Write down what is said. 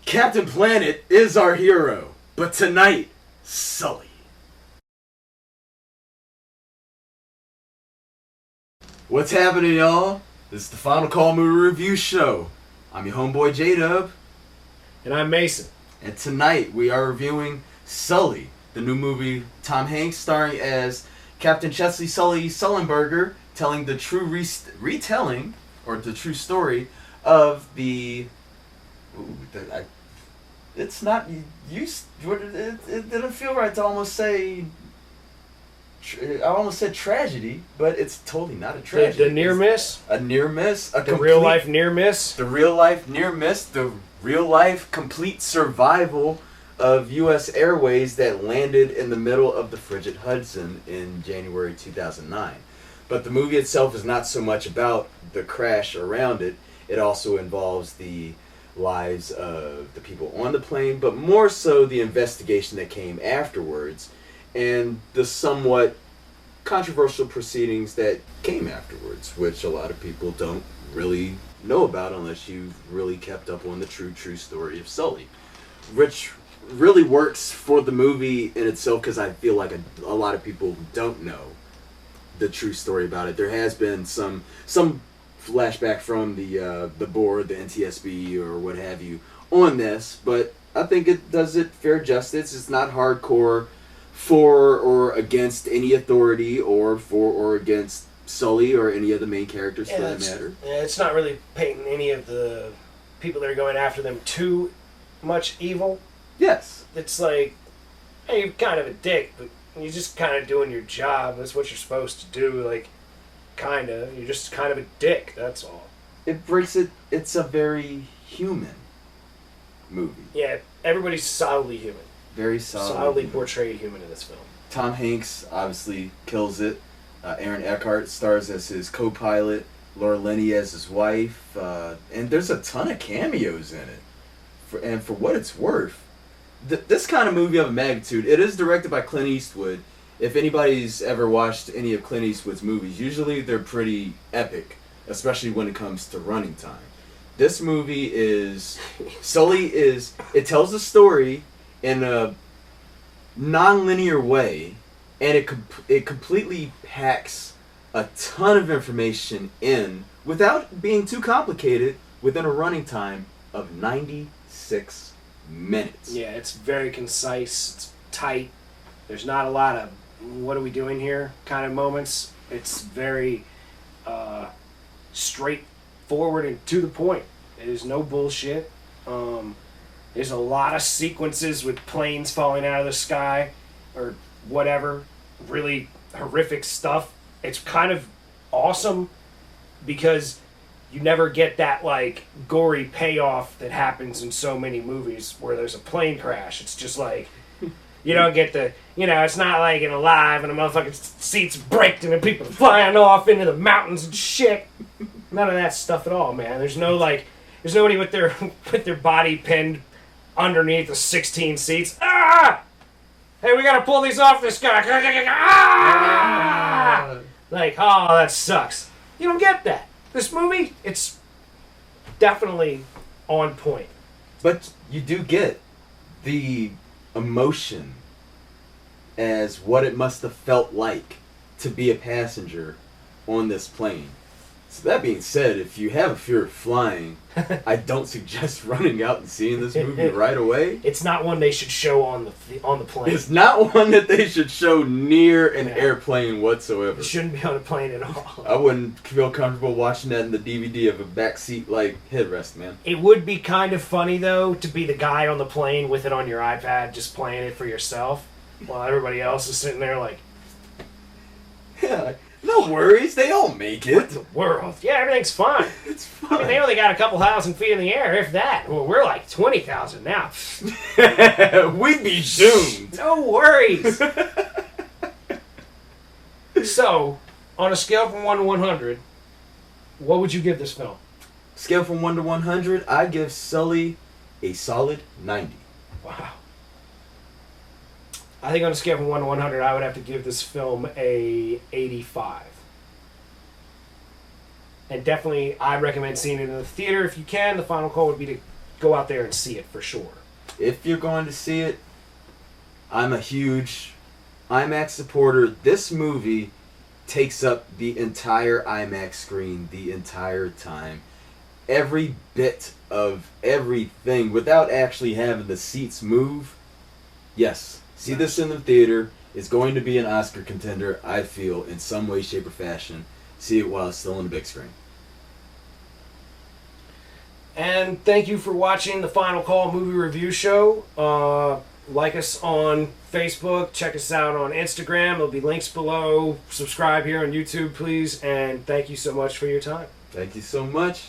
Captain Planet is our hero, but tonight, Sully. What's happening, y'all? This is the Final Call Movie Review Show. I'm your homeboy J-Dub. And I'm Mason. And tonight we are reviewing Sully, the new movie Tom Hanks starring as Captain Chesley Sully Sullenberger, telling the true retelling, or the true story of the... it's not used... It didn't feel right to almost say... I almost said tragedy, but it's totally not a tragedy. The near miss? A near miss. The real life near miss? The real life near miss. The real life complete survival of U.S. Airways that landed in the middle of the frigid Hudson in January 2009. But the movie itself is not so much about the crash around it. It also involves the lives of the people on the plane, but more so the investigation that came afterwards and the somewhat controversial proceedings that came afterwards, which a lot of people don't really know about unless you've really kept up on the true story of Sully, which really works for the movie in itself because I feel like a lot of people don't know the true story about it. There has been some flashback from the board, the NTSB or what have you, on this, but I think it does it fair justice. It's not hardcore for or against any authority or for or against Sully or any of the main characters for that matter. It's not really painting any of the people that are going after them too much evil. Yes. It's like, hey, you're kind of a dick, but you're just kind of doing your job. That's what you're supposed to do. Like, kind of. You're just kind of a dick, that's all. It breaks it. It's a very human movie. Yeah, everybody's solidly human. Very solidly portrayed human in this film. Tom Hanks obviously kills it. Aaron Eckhart stars as his co-pilot. Laura Linney as his wife. And there's a ton of cameos in it. And for what it's worth, this kind of movie of a magnitude, it is directed by Clint Eastwood. If anybody's ever watched any of Clint Eastwood's movies, usually they're pretty epic, especially when it comes to running time. This movie is... it tells a story in a non-linear way, and it completely packs a ton of information in without being too complicated within a running time of 96 minutes. Yeah, it's very concise, it's tight. There's not a lot of what are we doing here kind of moments. It's very straightforward and to the point. There's no bullshit. There's a lot of sequences with planes falling out of the sky or whatever. Really horrific stuff. It's kind of awesome because you never get that like gory payoff that happens in so many movies where there's a plane crash. It's just like, you don't get the, it's not like in Alive and the motherfucking seats break and the people flying off into the mountains and shit. None of that stuff at all, man. There's nobody with their body pinned underneath the 16 seats. Ah! Hey, we gotta pull these off this guy. Ah! Like, oh, that sucks. You don't get that. This movie, it's definitely on point. But you do get the emotion as what it must have felt like to be a passenger on this plane. So that being said, if you have a fear of flying, I don't suggest running out and seeing this movie right away. It's not one they should show on the plane. It's not one that they should show near an airplane whatsoever. It shouldn't be on a plane at all. I wouldn't feel comfortable watching that in the DVD of a backseat like headrest, man. It would be kind of funny though to be the guy on the plane with it on your iPad, just playing it for yourself, while everybody else is sitting there like, yeah. No worries, they all make it. What the world? Yeah, everything's fine. It's fine. I mean, they only got a couple 1,000 feet in the air, if that. Well, we're like 20,000 now. We'd be doomed. No worries. So, on a scale from 1 to 100, what would you give this film? Scale from 1 to 100, I give Sully a solid 90. Wow. I think on a scale from 1 to 100, I would have to give this film a 85. And definitely, I recommend seeing it in the theater if you can. The final call would be to go out there and see it for sure. If you're going to see it, I'm a huge IMAX supporter. This movie takes up the entire IMAX screen the entire time. Every bit of everything without actually having the seats move. Yes, see this in the theater. Is going to be an Oscar contender, I feel, in some way, shape, or fashion. See it while it's still on the big screen. And thank you for watching the Final Call Movie Review Show. Like us on Facebook. Check us out on Instagram. There'll be links below. Subscribe here on YouTube, please. And thank you so much for your time. Thank you so much.